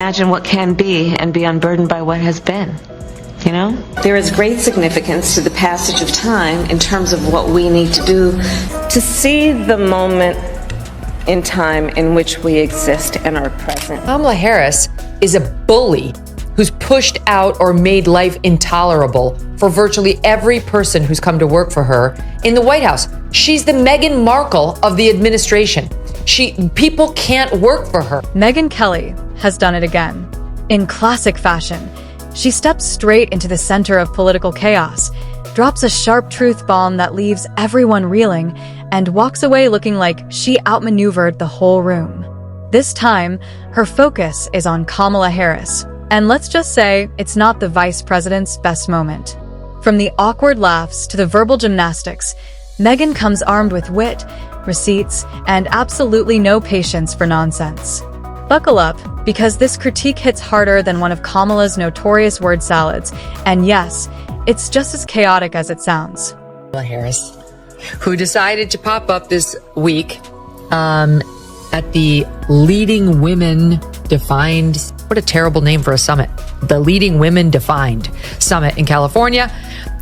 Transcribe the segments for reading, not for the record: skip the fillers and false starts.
imagine what can be and be unburdened by what has been. You know? There is great significance to the passage of time in terms of what we need to do to see the moment in time in which we exist and are present. Kamala Harris is a bully who's pushed out or made life intolerable for virtually every person who's come to work for her in the White House. She's the Megyn Markle of the administration. People can't work for her. Megyn Kelly has done it again. In classic fashion, she steps straight into the center of political chaos, drops a sharp truth bomb that leaves everyone reeling, and walks away looking like she outmaneuvered the whole room. This time, her focus is on Kamala Harris. And let's just say it's not the vice president's best moment. From the awkward laughs to the verbal gymnastics, Megyn comes armed with wit, receipts, and absolutely no patience for nonsense. Buckle up, because this critique hits harder than one of Kamala's notorious word salads. And yes, it's just as chaotic as it sounds. Kamala Harris, who decided to pop up this week at the Leading Women Defined, what a terrible name for a summit, the Leading Women Defined Summit in California,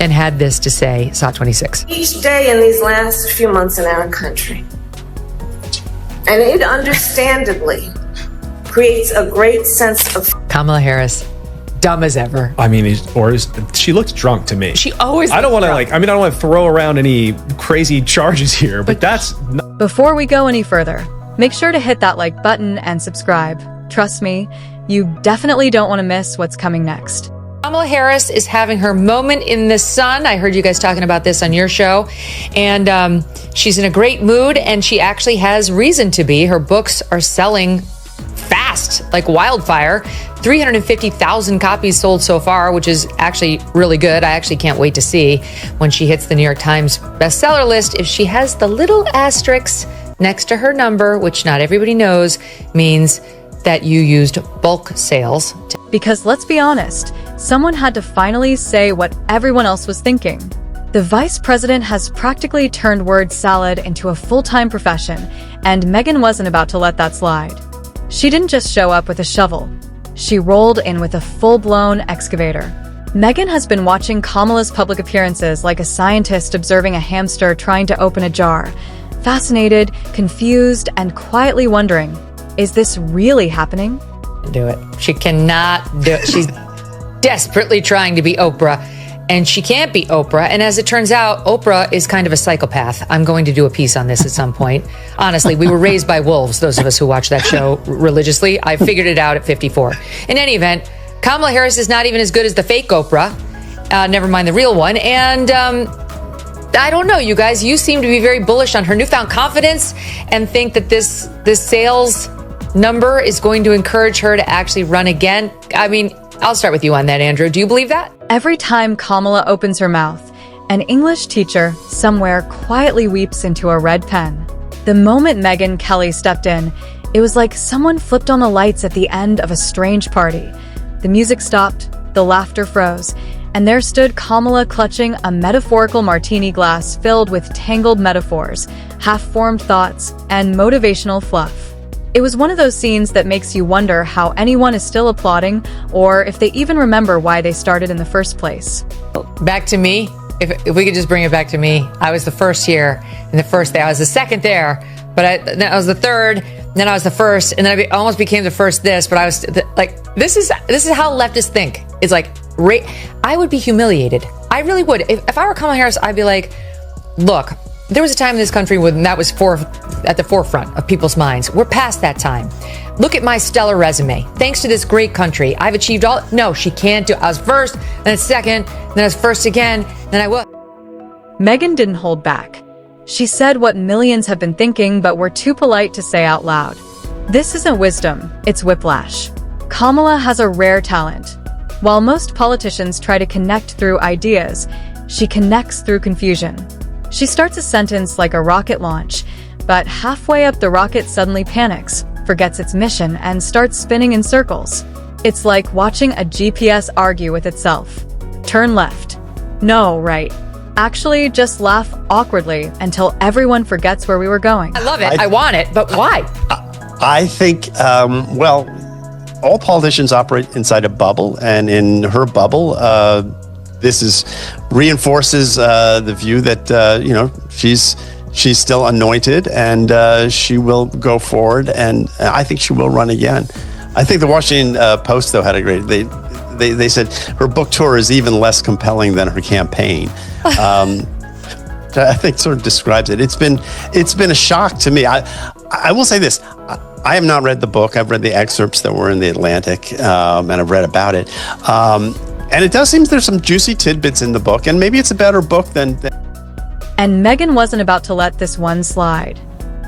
and had this to say, SOT 26. Each day in these last few months in our country, and it understandably creates a great sense of... Kamala Harris, dumb as ever. I mean, she looks drunk to me. She always I don't want to I don't want to throw around any crazy charges here, but that's... Before we go any further, make sure to hit that like button and subscribe. Trust me, you definitely don't want to miss what's coming next. Kamala Harris is having her moment in the sun. I heard you guys talking about this on your show. And she's in a great mood, and she actually has reason to be. Her books are selling fast, like wildfire. 350,000 copies sold so far, which is actually really good. I actually can't wait to see when she hits the New York Times bestseller list if she has the little asterisk next to her number, which not everybody knows means that you used bulk sales. Because let's be honest, someone had to finally say what everyone else was thinking. The vice president has practically turned word salad into a full-time profession, and Megyn wasn't about to let that slide. She didn't just show up with a shovel. She rolled in with a full-blown excavator. Megyn has been watching Kamala's public appearances like a scientist observing a hamster trying to open a jar, fascinated, confused, and quietly wondering, is this really happening? Do it. She cannot do it. She's desperately trying to be Oprah, and she can't be Oprah. And as it turns out, Oprah is kind of a psychopath. I'm going to do a piece on this at some point. Honestly, we were raised by wolves, those of us who watch that show religiously. I figured it out at 54. In any event, Kamala Harris is not even as good as the fake Oprah, never mind the real one. And I don't know, you guys. You seem to be very bullish on her newfound confidence and think that this sales number is going to encourage her to actually run again. I mean, I'll start with you on that, Andrew. Do you believe that? Every time Kamala opens her mouth, an English teacher somewhere quietly weeps into a red pen. The moment Megyn Kelly stepped in, it was like someone flipped on the lights at the end of a strange party. The music stopped, the laughter froze, and there stood Kamala clutching a metaphorical martini glass filled with tangled metaphors, half-formed thoughts, and motivational fluff. It was one of those scenes that makes you wonder how anyone is still applauding, or if they even remember why they started in the first place. Back to me. If we could just bring it back to me. I was the first here, and the first there. I was the second there, but then I was the third, then I was the first, and then I almost became the first this, but I was like, this is how leftists think. It's like, I would be humiliated. I really would. If I were Kamala Harris, I'd be like, look, there was a time in this country when that was at the forefront of people's minds. We're past that time. Look at my stellar resume. Thanks to this great country, I've achieved all. No, she can't do it. I was first, then second, then I was first again, then I was. Megyn didn't hold back. She said what millions have been thinking but were too polite to say out loud. This isn't wisdom, it's whiplash. Kamala has a rare talent. While most politicians try to connect through ideas, she connects through confusion. She starts a sentence like a rocket launch, but halfway up the rocket suddenly panics, forgets its mission, and starts spinning in circles. It's like watching a GPS argue with itself. Turn left. No, right. Actually, just laugh awkwardly until everyone forgets where we were going. I love it. I want it, but why? I think, all politicians operate inside a bubble, and in her bubble, this reinforces the view that she's still anointed, and she will go forward, and I think she will run again. I think the Washington Post, though, had a great. They said her book tour is even less compelling than her campaign. I think sort of describes it. It's been a shock to me. I will say this. I have not read the book. I've read the excerpts that were in the Atlantic, and I've read about it. And it does seem there's some juicy tidbits in the book, and maybe it's a better book than. And Megyn wasn't about to let this one slide.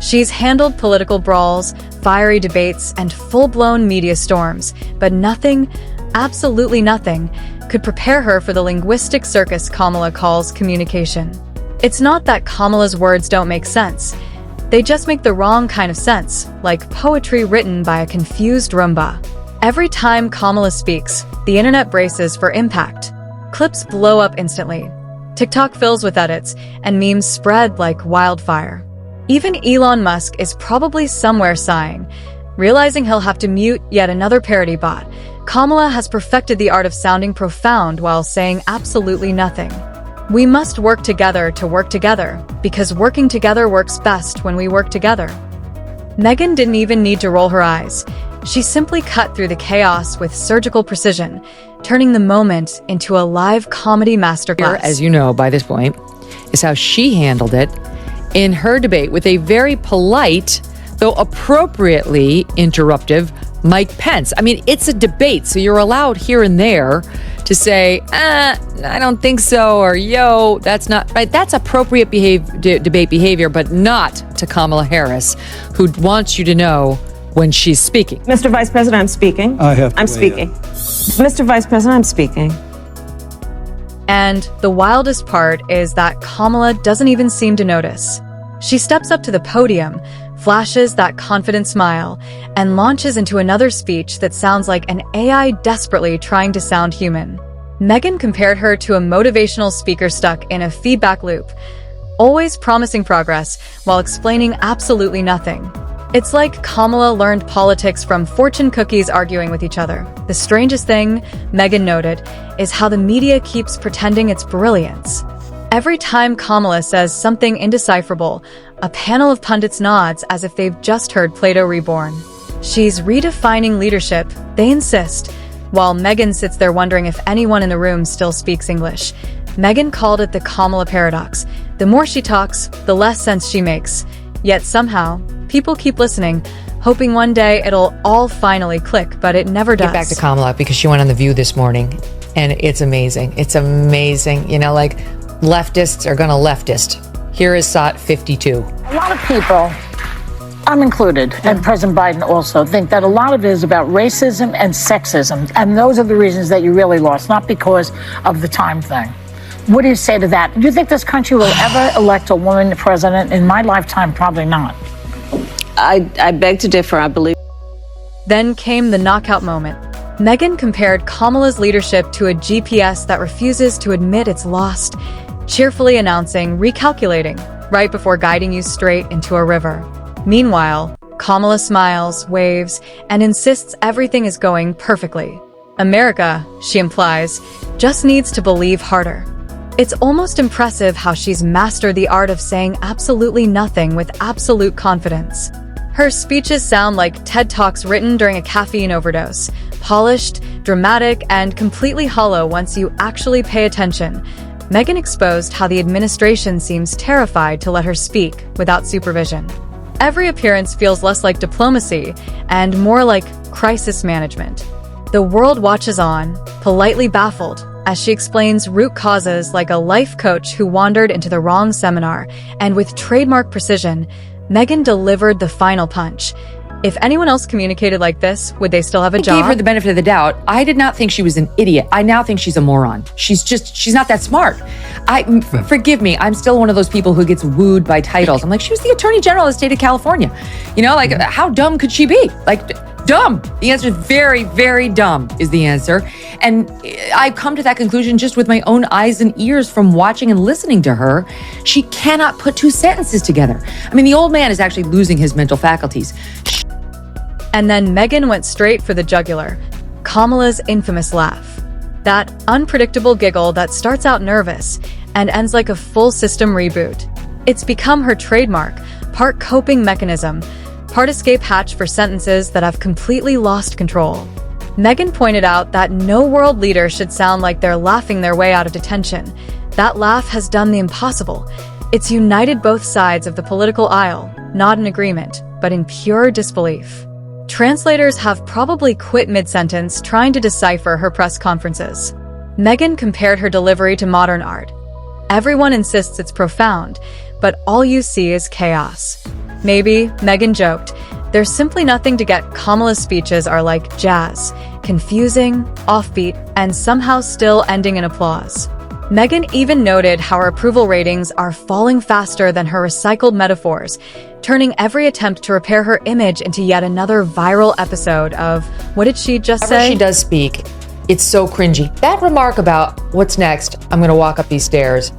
She's handled political brawls, fiery debates, and full-blown media storms, but nothing, absolutely nothing, could prepare her for the linguistic circus Kamala calls communication. It's not that Kamala's words don't make sense. They just make the wrong kind of sense, like poetry written by a confused Roomba. Every time Kamala speaks, the internet braces for impact. Clips blow up instantly. TikTok fills with edits, and memes spread like wildfire. Even Elon Musk is probably somewhere sighing. Realizing he'll have to mute yet another parody bot, Kamala has perfected the art of sounding profound while saying absolutely nothing. We must work together to work together, because working together works best when we work together. Megyn didn't even need to roll her eyes. She simply cut through the chaos with surgical precision, turning the moment into a live comedy masterclass. As you know by this point, is how she handled it in her debate with a very polite, though appropriately interruptive, Mike Pence. I mean, it's a debate, so you're allowed here and there to say, I don't think so, or yo, that's not right. That's appropriate debate behavior, but not to Kamala Harris, who wants you to know when she's speaking. Mr. Vice President, I'm speaking. I'm speaking. Mr. Vice President, I'm speaking. And the wildest part is that Kamala doesn't even seem to notice. She steps up to the podium, flashes that confident smile, and launches into another speech that sounds like an AI desperately trying to sound human. Megyn compared her to a motivational speaker stuck in a feedback loop, always promising progress while explaining absolutely nothing. It's like Kamala learned politics from fortune cookies arguing with each other. The strangest thing, Megyn noted, is how the media keeps pretending it's brilliance. Every time Kamala says something indecipherable, a panel of pundits nods as if they've just heard Plato reborn. She's redefining leadership, they insist, while Megyn sits there wondering if anyone in the room still speaks English. Megyn called it the Kamala paradox. The more she talks, the less sense she makes. Yet somehow, people keep listening, hoping one day it'll all finally click, but it never does. Get back to Kamala, because she went on The View this morning, and it's amazing. It's amazing. You know, like, leftists are going to leftist. Here is SOT 52. A lot of people, I'm included, and President Biden also, think that a lot of it is about racism and sexism, and those are the reasons that you really lost, not because of the time thing. What do you say to that? Do you think this country will ever elect a woman president? In my lifetime, probably not. I beg to differ, I believe. Then came the knockout moment. Megyn compared Kamala's leadership to a GPS that refuses to admit it's lost, cheerfully announcing recalculating right before guiding you straight into a river. Meanwhile, Kamala smiles, waves, and insists everything is going perfectly. America, she implies, just needs to believe harder. It's almost impressive how she's mastered the art of saying absolutely nothing with absolute confidence. Her speeches sound like TED Talks written during a caffeine overdose, polished, dramatic, and completely hollow once you actually pay attention. Megyn exposed how the administration seems terrified to let her speak without supervision. Every appearance feels less like diplomacy and more like crisis management. The world watches on, politely baffled, as she explains root causes like a life coach who wandered into the wrong seminar, and with trademark precision, Megyn delivered the final punch. If anyone else communicated like this, would they still have a job? I gave her the benefit of the doubt. I did not think she was an idiot. I now think she's a moron. She's not that smart. Forgive me, I'm still one of those people who gets wooed by titles. I'm like, she was the Attorney General of the state of California. You know, like, how dumb could she be? Like, dumb. The answer is very, very dumb is the answer. And I've come to that conclusion just with my own eyes and ears from watching and listening to her. She cannot put two sentences together. I mean, the old man is actually losing his mental faculties. And then Megyn went straight for the jugular, Kamala's infamous laugh. That unpredictable giggle that starts out nervous and ends like a full system reboot. It's become her trademark, part coping mechanism, part escape hatch for sentences that have completely lost control. Megyn pointed out that no world leader should sound like they're laughing their way out of detention. That laugh has done the impossible. It's united both sides of the political aisle, not in agreement, but in pure disbelief. Translators have probably quit mid-sentence trying to decipher her press conferences. Megyn compared her delivery to modern art. Everyone insists it's profound, but all you see is chaos. Maybe, Megyn joked, there's simply nothing to get. Kamala's speeches are like jazz, confusing, offbeat, and somehow still ending in applause. Megyn even noted how her approval ratings are falling faster than her recycled metaphors, turning every attempt to repair her image into yet another viral episode of, what did she just say? Whenever she does speak, it's so cringy. That remark about, what's next, I'm going to walk up these stairs,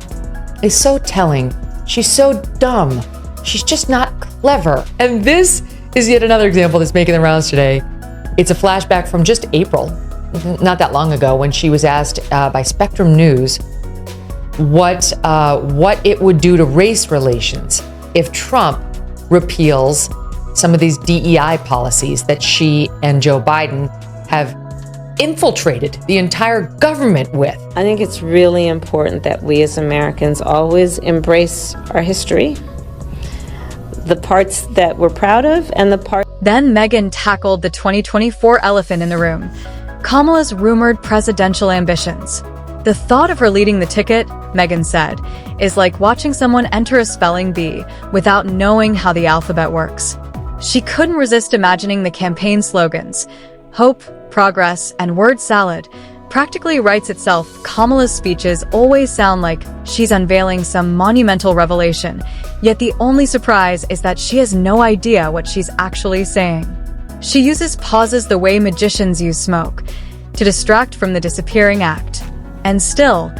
is so telling. She's so dumb. She's just not clever. And this is yet another example that's making the rounds today. It's a flashback from just April, not that long ago, when she was asked by Spectrum News what it would do to race relations if Trump repeals some of these DEI policies that she and Joe Biden have infiltrated the entire government with. I think it's really important that we as Americans always embrace our history, the parts that we're proud of and the parts. Then Megyn tackled the 2024 elephant in the room, Kamala's rumored presidential ambitions. The thought of her leading the ticket, Megyn said, is like watching someone enter a spelling bee without knowing how the alphabet works. She couldn't resist imagining the campaign slogans. Hope, progress, and word salad practically writes itself. Kamala's speeches always sound like she's unveiling some monumental revelation, yet the only surprise is that she has no idea what she's actually saying. She uses pauses the way magicians use smoke, to distract from the disappearing act. And still,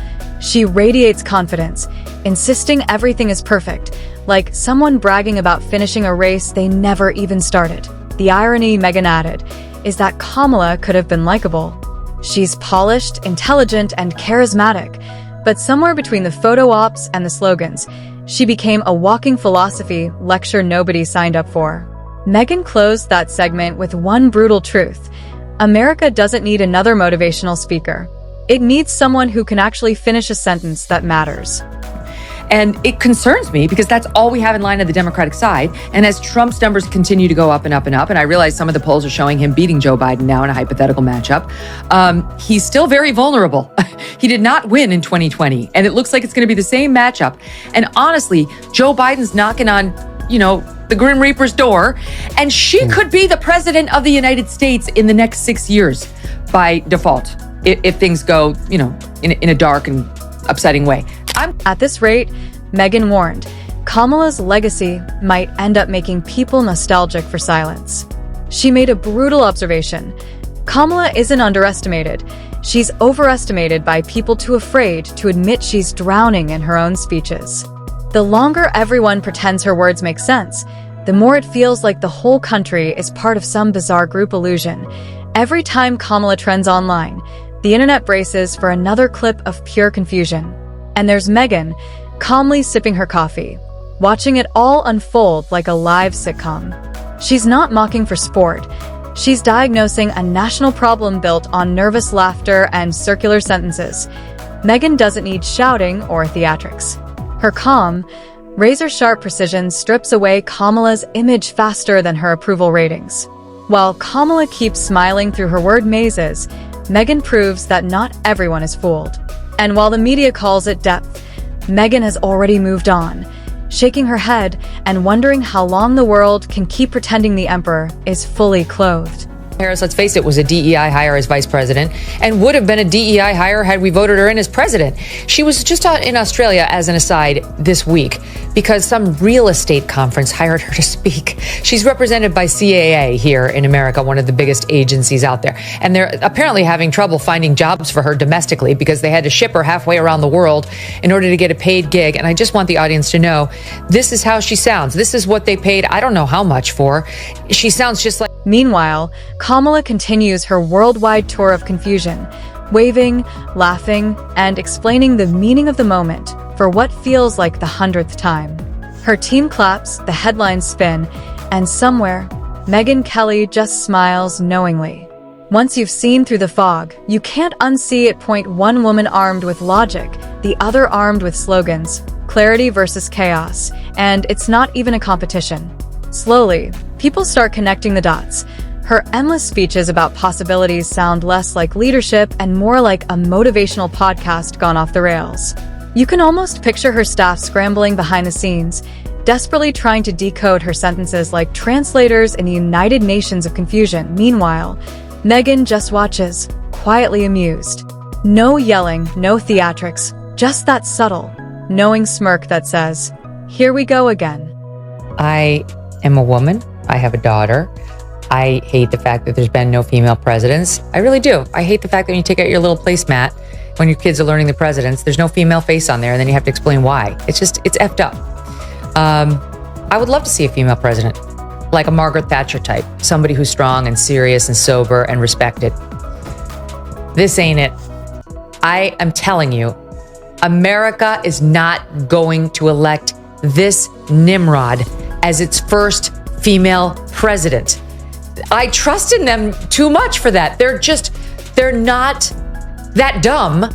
she radiates confidence, insisting everything is perfect, like someone bragging about finishing a race they never even started. The irony, Megyn added, is that Kamala could have been likable. She's polished, intelligent, and charismatic, but somewhere between the photo ops and the slogans, she became a walking philosophy lecture nobody signed up for. Megyn closed that segment with one brutal truth. America doesn't need another motivational speaker. It needs someone who can actually finish a sentence that matters. And it concerns me because that's all we have in line on the Democratic side. And as Trump's numbers continue to go up and up and up, and I realize some of the polls are showing him beating Joe Biden now in a hypothetical matchup, he's still very vulnerable. He did not win in 2020, and it looks like it's going to be the same matchup. And honestly, Joe Biden's knocking on, the Grim Reaper's door, and she could be the president of the United States in the next 6 years by default, if things go, in a dark and upsetting way. At this rate, Megyn warned, Kamala's legacy might end up making people nostalgic for silence. She made a brutal observation. Kamala isn't underestimated. She's overestimated by people too afraid to admit she's drowning in her own speeches. The longer everyone pretends her words make sense, the more it feels like the whole country is part of some bizarre group illusion. Every time Kamala trends online, the internet braces for another clip of pure confusion. And there's Megyn, calmly sipping her coffee, watching it all unfold like a live sitcom. She's not mocking for sport. She's diagnosing a national problem built on nervous laughter and circular sentences. Megyn doesn't need shouting or theatrics. Her calm, razor-sharp precision strips away Kamala's image faster than her approval ratings. While Kamala keeps smiling through her word mazes, Megyn proves that not everyone is fooled. And while the media calls it depth, Megyn has already moved on, shaking her head and wondering how long the world can keep pretending the emperor is fully clothed. Harris, let's face it, was a DEI hire as vice president and would have been a DEI hire had we voted her in as president. She was just out in Australia, as an aside, this week because some real estate conference hired her to speak. She's represented by CAA here in America, one of the biggest agencies out there. And they're apparently having trouble finding jobs for her domestically because they had to ship her halfway around the world in order to get a paid gig. And I just want the audience to know, this is how she sounds. This is what they paid, I don't know how much for. She sounds just like Meanwhile, Kamala continues her worldwide tour of confusion, waving, laughing, and explaining the meaning of the moment for what feels like the 100th time. Her team claps, the headlines spin, and somewhere, Megyn Kelly just smiles knowingly. Once you've seen through the fog, you can't unsee it. One woman armed with logic, the other armed with slogans, clarity versus chaos, and it's not even a competition. Slowly, people start connecting the dots. Her endless speeches about possibilities sound less like leadership and more like a motivational podcast gone off the rails. You can almost picture her staff scrambling behind the scenes, desperately trying to decode her sentences like translators in the United Nations of confusion. Meanwhile, Megyn just watches, quietly amused. No yelling, no theatrics, just that subtle, knowing smirk that says, "Here we go again." I am a woman. I have a daughter. I hate the fact that there's been no female presidents. I really do. I hate the fact that when you take out your little placemat, when your kids are learning the presidents, there's no female face on there, and then you have to explain why. It's effed up. I would love to see a female president, like a Margaret Thatcher type, somebody who's strong and serious and sober and respected. This ain't it. I am telling you, America is not going to elect this Nimrod as its first female president. I trust in them too much for that. They're not that dumb,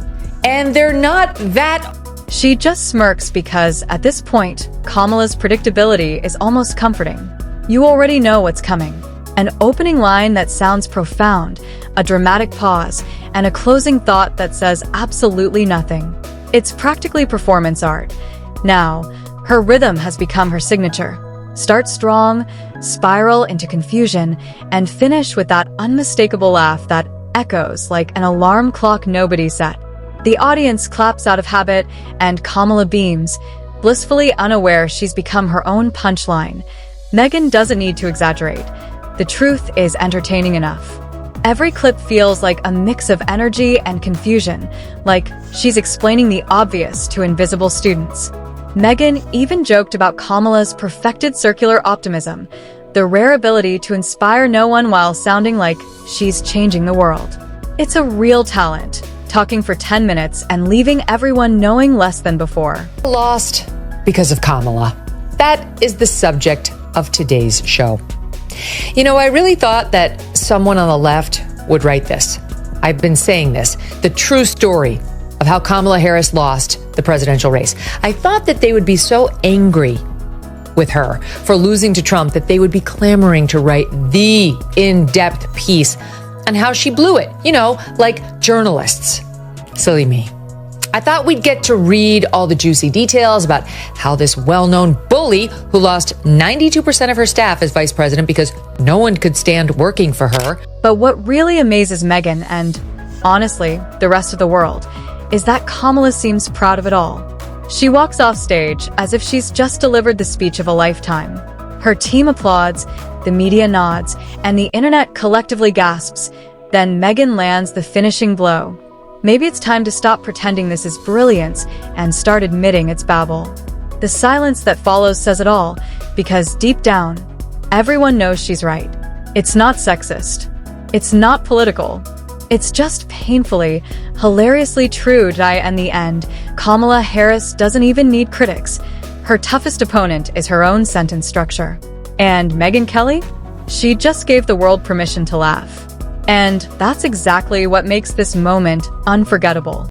and they're not that. She just smirks because, at this point, Kamala's predictability is almost comforting. You already know what's coming. An opening line that sounds profound, a dramatic pause, and a closing thought that says absolutely nothing. It's practically performance art. Now, her rhythm has become her signature. Start strong, spiral into confusion, and finish with that unmistakable laugh that echoes like an alarm clock nobody set. The audience claps out of habit, and Kamala beams, blissfully unaware she's become her own punchline. Megyn doesn't need to exaggerate. The truth is entertaining enough. Every clip feels like a mix of energy and confusion, like she's explaining the obvious to invisible students. Megyn even joked about Kamala's perfected circular optimism, the rare ability to inspire no one while sounding like she's changing the world. It's a real talent, talking for 10 minutes and leaving everyone knowing less than before. Lost because of Kamala. That is the subject of today's show. You know, I really thought that someone on the left would write this. I've been saying this, the true story of how Kamala Harris lost the presidential race. I thought that they would be so angry with her for losing to Trump that they would be clamoring to write the in-depth piece on how she blew it, you know, like journalists. Silly me. I thought we'd get to read all the juicy details about how this well-known bully who lost 92% of her staff as vice president because no one could stand working for her. But what really amazes Megyn and, honestly, the rest of the world is that Kamala seems proud of it all. She walks off stage as if she's just delivered the speech of a lifetime. Her team applauds, the media nods, and the internet collectively gasps. Then Megyn lands the finishing blow. Maybe it's time to stop pretending this is brilliance and start admitting it's babble. The silence that follows says it all, because deep down, everyone knows she's right. It's not sexist. It's not political. It's just painfully, hilariously true. In the end, Kamala Harris doesn't even need critics. Her toughest opponent is her own sentence structure. And Megyn Kelly? She just gave the world permission to laugh. And that's exactly what makes this moment unforgettable.